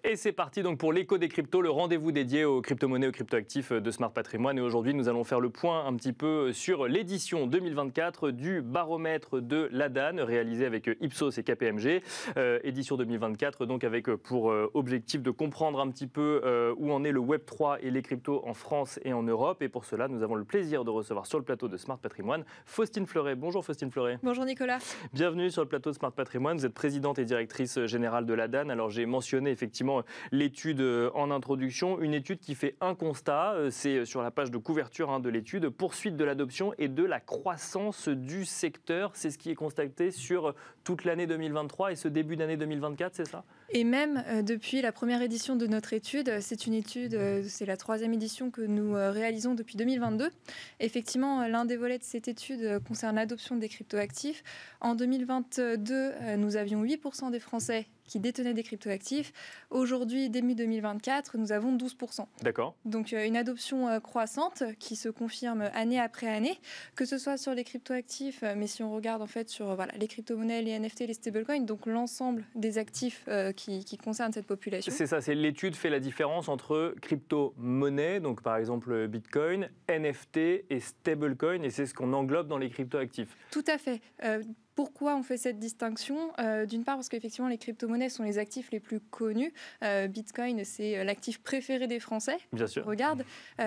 Et c'est parti donc pour l'écho des cryptos, le rendez-vous dédié aux crypto-monnaies, aux crypto-actifs de Smart Patrimoine. Et aujourd'hui, nous allons faire le point un petit peu sur l'édition 2024 du baromètre de l'ADAN, réalisé avec Ipsos et KPMG. Édition 2024, donc avec pour objectif de comprendre un petit peu où en est le Web3 et les cryptos en France et en Europe. Et pour cela, nous avons le plaisir de recevoir sur le plateau de Smart Patrimoine Faustine Fleuret. Bonjour Faustine Fleuret. Bonjour Nicolas. Bienvenue sur le plateau de Smart Patrimoine. Vous êtes présidente et directrice générale de l'ADAN. Alors j'ai mentionné effectivement l'étude en introduction, une étude qui fait un constat, c'est sur la page de couverture de l'étude, poursuite de l'adoption et de la croissance du secteur. C'est ce qui est constaté sur toute l'année 2023 et ce début d'année 2024, c'est ça ? Et même depuis la première édition de notre étude, c'est une étude, c'est la 3e édition que nous réalisons depuis 2022. Effectivement, l'un des volets de cette étude concerne l'adoption des cryptoactifs. En 2022, nous avions 8% des Français qui détenaient des cryptoactifs. Aujourd'hui, début 2024, nous avons 12%. D'accord. Donc une adoption croissante qui se confirme année après année, que ce soit sur les cryptoactifs, mais si on regarde en fait sur les crypto-monnaies, les NFT, les stablecoins, donc l'ensemble des actifs qui concernent cette population. C'est ça, c'est l'étude fait la différence entre crypto-monnaies, donc par exemple Bitcoin, NFT et stablecoin, et c'est ce qu'on englobe dans les cryptoactifs. Tout à fait. Pourquoi on fait cette distinction ? D'une part parce qu'effectivement les crypto-monnaies sont les actifs les plus connus. Bitcoin, c'est l'actif préféré des Français. Bien sûr. Regarde.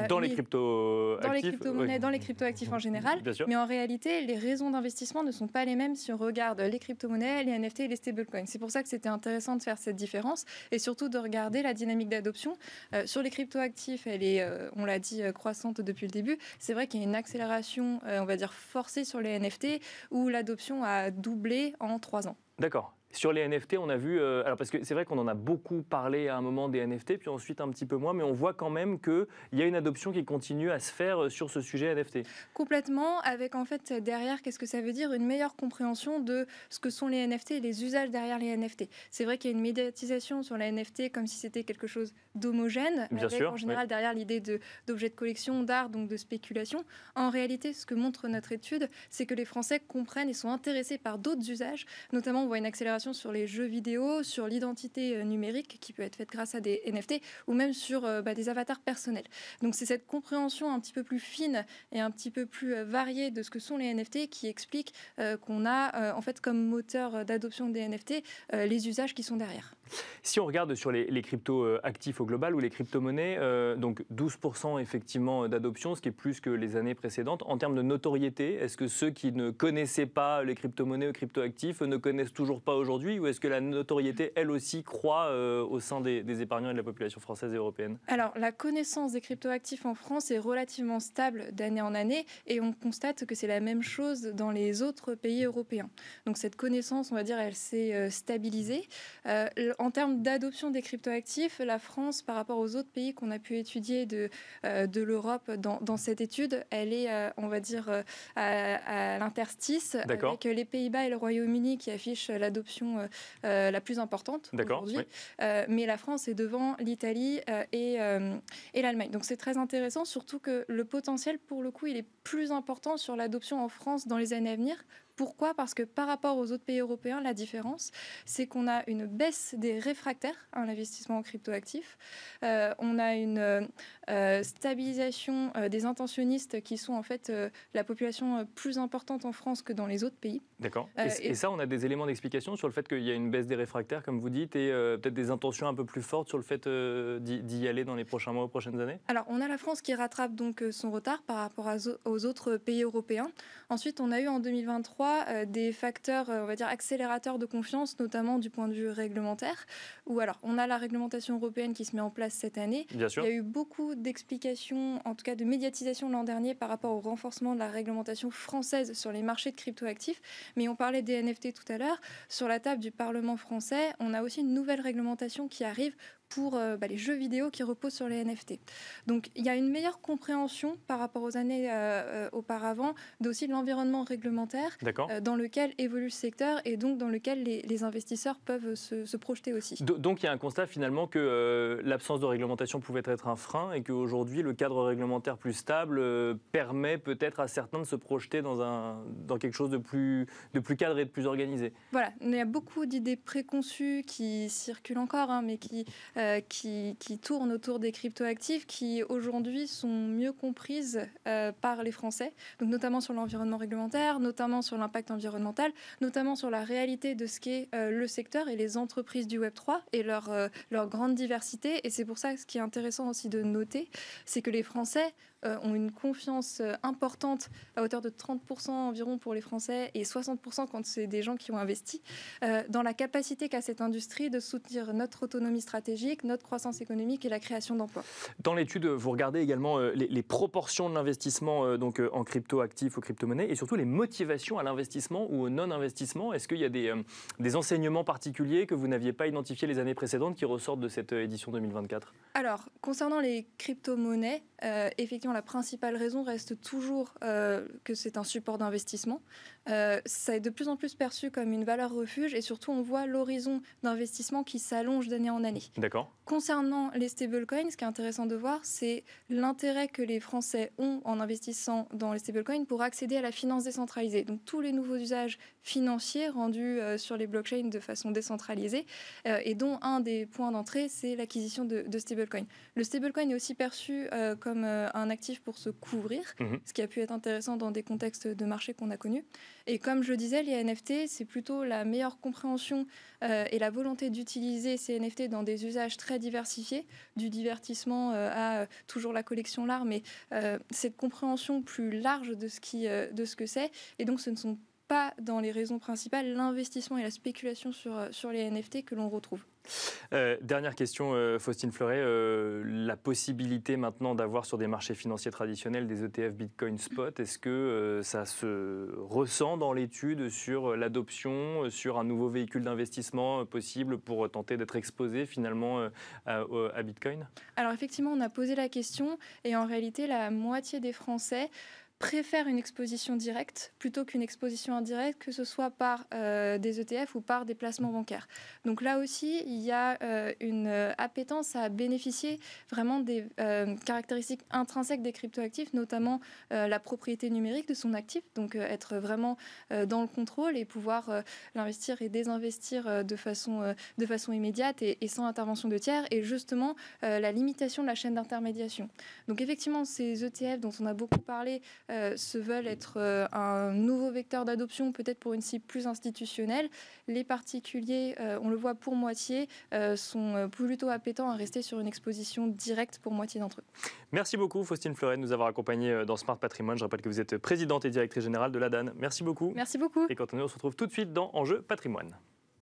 Dans les crypto-actifs. Dans les crypto-monnaies, dans les crypto-actifs en général. Bien sûr. Mais en réalité, les raisons d'investissement ne sont pas les mêmes si on regarde les crypto-monnaies, les NFT et les stablecoins. C'est pour ça que c'était intéressant de faire cette différence et surtout de regarder la dynamique d'adoption. Sur les crypto-actifs, elle est, on l'a dit, croissante depuis le début. C'est vrai qu'il y a une accélération, on va dire, forcée sur les NFT où l'adoption a doublé en 3 ans. D'accord. Sur les NFT, on a vu, alors parce que c'est vrai qu'on en a beaucoup parlé à un moment des NFT, puis ensuite un petit peu moins, mais on voit quand même qu'il y a une adoption qui continue à se faire sur ce sujet NFT. Complètement, avec en fait derrière, qu'est-ce que ça veut dire ? Une meilleure compréhension de ce que sont les NFT et les usages derrière les NFT. C'est vrai qu'il y a une médiatisation sur les NFT comme si c'était quelque chose d'homogène, Bien avec sûr, en général derrière l'idée d'objets de collection, d'art, donc de spéculation. En réalité, ce que montre notre étude, c'est que les Français comprennent et sont intéressés par d'autres usages. Notamment, on voit une accélération sur les jeux vidéo, sur l'identité numérique qui peut être faite grâce à des NFT ou même sur des avatars personnels. Donc c'est cette compréhension un petit peu plus fine et un petit peu plus variée de ce que sont les NFT qui explique qu'on a en fait comme moteur d'adoption des NFT les usages qui sont derrière. Si on regarde sur les crypto-actifs au global ou les crypto-monnaies, donc 12% effectivement d'adoption, ce qui est plus que les années précédentes. En termes de notoriété, est-ce que ceux qui ne connaissaient pas les crypto-monnaies ou crypto-actifs ne connaissent toujours pas aujourd'hui, ou est-ce que la notoriété, elle aussi, croît au sein des épargnants et de la population française et européenne ? Alors, la connaissance des cryptoactifs en France est relativement stable d'année en année et on constate que c'est la même chose dans les autres pays européens. Donc, cette connaissance, on va dire, elle s'est stabilisée. En termes d'adoption des cryptoactifs, la France, par rapport aux autres pays qu'on a pu étudier de l'Europe dans cette étude, elle est, on va dire, à l'interstice avec les Pays-Bas et le Royaume-Uni qui affichent l'adoption la plus importante aujourd'hui. Oui. Mais la France est devant l'Italie et l'Allemagne. Donc c'est très intéressant, surtout que le potentiel, pour le coup, il est plus important sur l'adoption en France dans les années à venir. Pourquoi ? Parce que par rapport aux autres pays européens, la différence, c'est qu'on a une baisse des réfractaires à l'investissement en cryptoactifs. On a une stabilisation des intentionnistes qui sont en fait la population plus importante en France que dans les autres pays. D'accord. Et ça, on a des éléments d'explication sur le fait qu'il y a une baisse des réfractaires, comme vous dites, et peut-être des intentions un peu plus fortes sur le fait d'y aller dans les prochains mois ou prochaines années ? Alors, on a la France qui rattrape donc son retard par rapport aux autres pays européens. Ensuite, on a eu en 2023 des facteurs, on va dire, accélérateurs de confiance, notamment du point de vue réglementaire, où alors, on a la réglementation européenne qui se met en place cette année. Bien sûr. Il y a eu beaucoup d'explications, en tout cas de médiatisation l'an dernier par rapport au renforcement de la réglementation française sur les marchés de cryptoactifs. Mais on parlait des NFT tout à l'heure. Sur la table du Parlement français, on a aussi une nouvelle réglementation qui arrive pour les jeux vidéo qui reposent sur les NFT. Donc il y a une meilleure compréhension par rapport aux années auparavant aussi de l'environnement réglementaire dans lequel évolue le secteur et donc dans lequel les investisseurs peuvent se projeter aussi. Donc il y a un constat finalement que l'absence de réglementation pouvait être un frein et qu'aujourd'hui le cadre réglementaire plus stable permet peut-être à certains de se projeter dans quelque chose de plus cadré et de plus organisé. Voilà, il y a beaucoup d'idées préconçues qui circulent encore, mais qui qui tournent autour des cryptoactifs qui aujourd'hui sont mieux comprises par les Français, donc notamment sur l'environnement réglementaire, notamment sur l'impact environnemental, notamment sur la réalité de ce qu'est le secteur et les entreprises du Web3 et leur grande diversité. Et c'est pour ça que ce qui est intéressant aussi de noter, c'est que les Français ont une confiance importante à hauteur de 30% environ pour les Français et 60% quand c'est des gens qui ont investi dans la capacité qu'a cette industrie de soutenir notre autonomie stratégique, notre croissance économique et la création d'emplois. Dans l'étude, vous regardez également les proportions de l'investissement donc en crypto-actifs, aux crypto-monnaies et surtout les motivations à l'investissement ou au non-investissement. Est-ce qu'il y a des enseignements particuliers que vous n'aviez pas identifiés les années précédentes qui ressortent de cette édition 2024 ? Alors, concernant les crypto-monnaies, effectivement, la principale raison reste toujours que c'est un support d'investissement. Ça est de plus en plus perçu comme une valeur refuge et surtout, on voit l'horizon d'investissement qui s'allonge d'année en année. D'accord. Concernant les stablecoins, ce qui est intéressant de voir, c'est l'intérêt que les Français ont en investissant dans les stablecoins pour accéder à la finance décentralisée. Donc, tous les nouveaux usages financiers rendus sur les blockchains de façon décentralisée et dont un des points d'entrée, c'est l'acquisition de stablecoins. Le stablecoin est aussi perçu comme un actif pour se couvrir, ce qui a pu être intéressant dans des contextes de marché qu'on a connus. Et comme je le disais, les NFT, c'est plutôt la meilleure compréhension et la volonté d'utiliser ces NFT dans des usages très diversifiés, du divertissement à toujours la collection l'art, mais cette compréhension plus large de ce que c'est. Et donc, ce ne sont pas dans les raisons principales l'investissement et la spéculation sur les NFT que l'on retrouve. Dernière question, Faustine Fleuret, la possibilité maintenant d'avoir sur des marchés financiers traditionnels des ETF Bitcoin Spot, est-ce que ça se ressent dans l'étude sur l'adoption, sur un nouveau véhicule d'investissement possible pour tenter d'être exposé finalement à Bitcoin ? Alors effectivement, on a posé la question et en réalité, la moitié des Français préfèrent une exposition directe plutôt qu'une exposition indirecte, que ce soit par des ETF ou par des placements bancaires. Donc là aussi, il y a une appétence à bénéficier vraiment des caractéristiques intrinsèques des cryptoactifs, notamment la propriété numérique de son actif, donc être vraiment dans le contrôle et pouvoir l'investir et désinvestir de façon immédiate et sans intervention de tiers, et justement la limitation de la chaîne d'intermédiation. Donc effectivement, ces ETF dont on a beaucoup parlé se veulent être un nouveau vecteur d'adoption, peut-être pour une cible plus institutionnelle. Les particuliers, on le voit pour moitié, sont plutôt appétents à rester sur une exposition directe pour moitié d'entre eux. Merci beaucoup Faustine Fleuret de nous avoir accompagnés dans Smart Patrimoine. Je rappelle que vous êtes présidente et directrice générale de l'ADAN. Merci beaucoup. Merci beaucoup. Et quant à nous, on se retrouve tout de suite dans Enjeu Patrimoine.